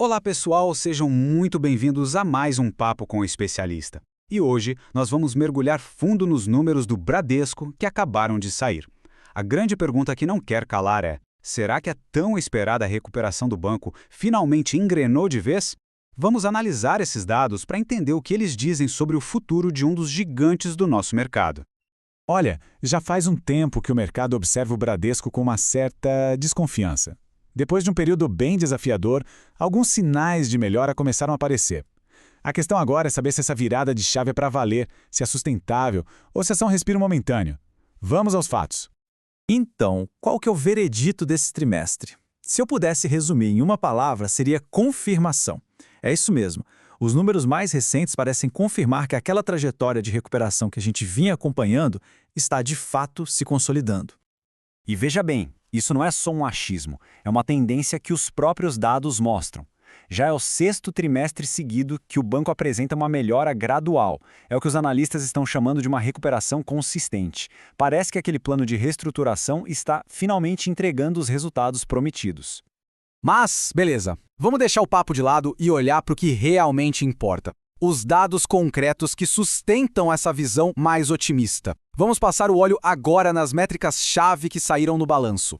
Olá pessoal, sejam muito bem-vindos a mais um Papo com o Especialista. E hoje nós vamos mergulhar fundo nos números do Bradesco que acabaram de sair. A grande pergunta que não quer calar é: será que a tão esperada recuperação do banco finalmente engrenou de vez? Vamos analisar esses dados para entender o que eles dizem sobre o futuro de um dos gigantes do nosso mercado. Olha, já faz um tempo que o mercado observa o Bradesco com uma certa desconfiança. Depois de um período bem desafiador, alguns sinais de melhora começaram a aparecer. A questão agora é saber se essa virada de chave é para valer, se é sustentável ou se é só um respiro momentâneo. Vamos aos fatos. Então, qual que é o veredito desse trimestre? Se eu pudesse resumir em uma palavra, seria confirmação. É isso mesmo. Os números mais recentes parecem confirmar que aquela trajetória de recuperação que a gente vinha acompanhando está de fato se consolidando. E veja bem, isso não é só um achismo, é uma tendência que os próprios dados mostram. Já é o sexto trimestre seguido que o banco apresenta uma melhora gradual. É o que os analistas estão chamando de uma recuperação consistente. Parece que aquele plano de reestruturação está finalmente entregando os resultados prometidos. Mas, beleza, vamos deixar o papo de lado e olhar para o que realmente importa. Os dados concretos que sustentam essa visão mais otimista. Vamos passar o olho agora nas métricas-chave que saíram no balanço.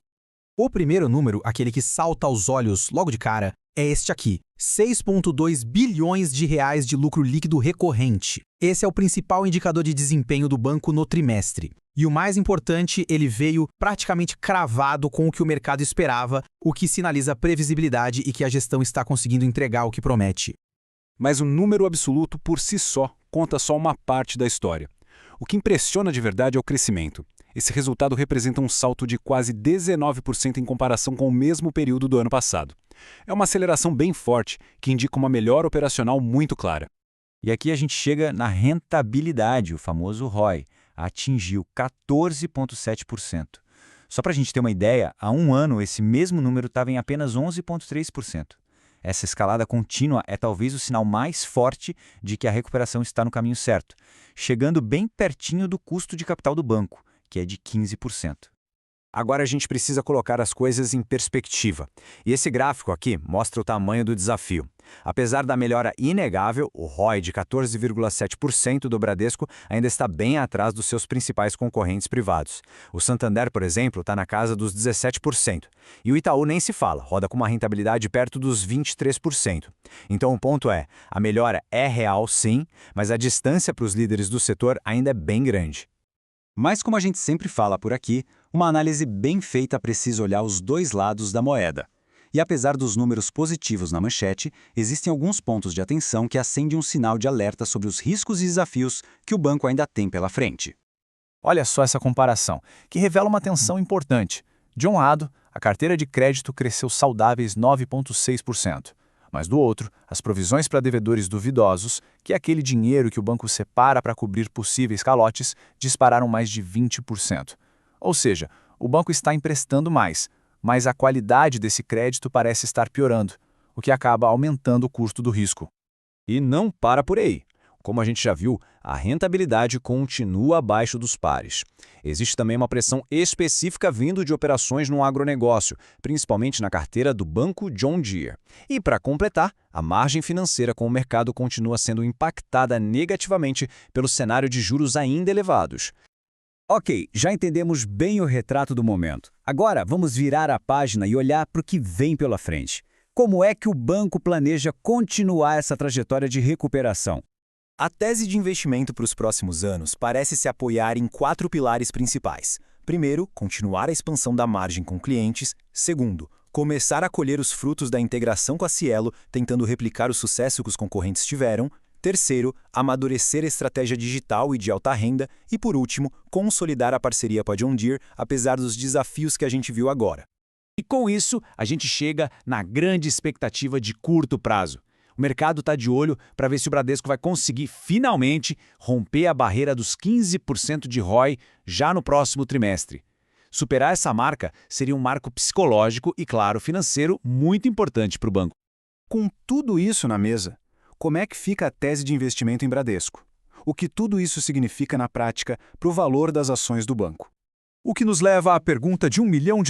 O primeiro número, aquele que salta aos olhos logo de cara, é este aqui, 6,2 bilhões de reais de lucro líquido recorrente. Esse é o principal indicador de desempenho do banco no trimestre. E o mais importante, ele veio praticamente cravado com o que o mercado esperava, o que sinaliza previsibilidade e que a gestão está conseguindo entregar o que promete. Mas o número absoluto por si só conta só uma parte da história. O que impressiona de verdade é o crescimento. Esse resultado representa um salto de quase 19% em comparação com o mesmo período do ano passado. É uma aceleração bem forte, que indica uma melhora operacional muito clara. E aqui a gente chega na rentabilidade, o famoso ROI, atingiu 14,7%. Só para a gente ter uma ideia, há um ano esse mesmo número estava em apenas 11,3%. Essa escalada contínua é talvez o sinal mais forte de que a recuperação está no caminho certo, chegando bem pertinho do custo de capital do banco, que é de 15%. Agora a gente precisa colocar as coisas em perspectiva. E esse gráfico aqui mostra o tamanho do desafio. Apesar da melhora inegável, o ROI de 14,7% do Bradesco ainda está bem atrás dos seus principais concorrentes privados. O Santander, por exemplo, está na casa dos 17%. E o Itaú nem se fala, roda com uma rentabilidade perto dos 23%. Então o ponto é, a melhora é real sim, mas a distância para os líderes do setor ainda é bem grande. Mas como a gente sempre fala por aqui, uma análise bem feita precisa olhar os dois lados da moeda. E apesar dos números positivos na manchete, existem alguns pontos de atenção que acendem um sinal de alerta sobre os riscos e desafios que o banco ainda tem pela frente. Olha só essa comparação, que revela uma tensão importante. De um lado, a carteira de crédito cresceu saudáveis 9,6%. Mas do outro, as provisões para devedores duvidosos, que é aquele dinheiro que o banco separa para cobrir possíveis calotes, dispararam mais de 20%. Ou seja, o banco está emprestando mais, mas a qualidade desse crédito parece estar piorando, o que acaba aumentando o custo do risco. E não para por aí. Como a gente já viu, a rentabilidade continua abaixo dos pares. Existe também uma pressão específica vindo de operações no agronegócio, principalmente na carteira do Banco John Deere. E para completar, a margem financeira com o mercado continua sendo impactada negativamente pelo cenário de juros ainda elevados. Ok, já entendemos bem o retrato do momento. Agora vamos virar a página e olhar para o que vem pela frente. Como é que o banco planeja continuar essa trajetória de recuperação? A tese de investimento para os próximos anos parece se apoiar em 4 pilares principais. Primeiro, continuar a expansão da margem com clientes. Segundo, começar a colher os frutos da integração com a Cielo, tentando replicar o sucesso que os concorrentes tiveram. Terceiro, amadurecer a estratégia digital e de alta renda. E, por último, consolidar a parceria com a John Deere, apesar dos desafios que a gente viu agora. E com isso, a gente chega na grande expectativa de curto prazo. O mercado está de olho para ver se o Bradesco vai conseguir finalmente romper a barreira dos 15% de ROI já no próximo trimestre. Superar essa marca seria um marco psicológico e, claro, financeiro muito importante para o banco. Com tudo isso na mesa, como é que fica a tese de investimento em Bradesco? O que tudo isso significa na prática para o valor das ações do banco? O que nos leva à pergunta de $1 milhão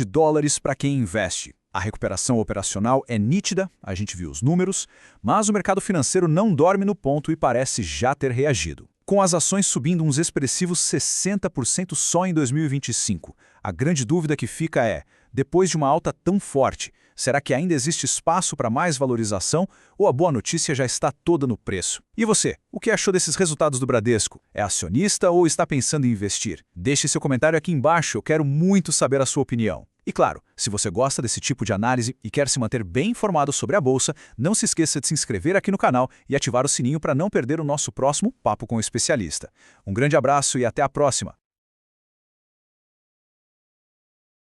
para quem investe. A recuperação operacional é nítida, a gente viu os números, mas o mercado financeiro não dorme no ponto e parece já ter reagido. Com as ações subindo uns expressivos 60% só em 2025, a grande dúvida que fica é, depois de uma alta tão forte, será que ainda existe espaço para mais valorização ou a boa notícia já está toda no preço? E você, o que achou desses resultados do Bradesco? É acionista ou está pensando em investir? Deixe seu comentário aqui embaixo, eu quero muito saber a sua opinião. E claro, se você gosta desse tipo de análise e quer se manter bem informado sobre a Bolsa, não se esqueça de se inscrever aqui no canal e ativar o sininho para não perder o nosso próximo Papo com o Especialista. Um grande abraço e até a próxima!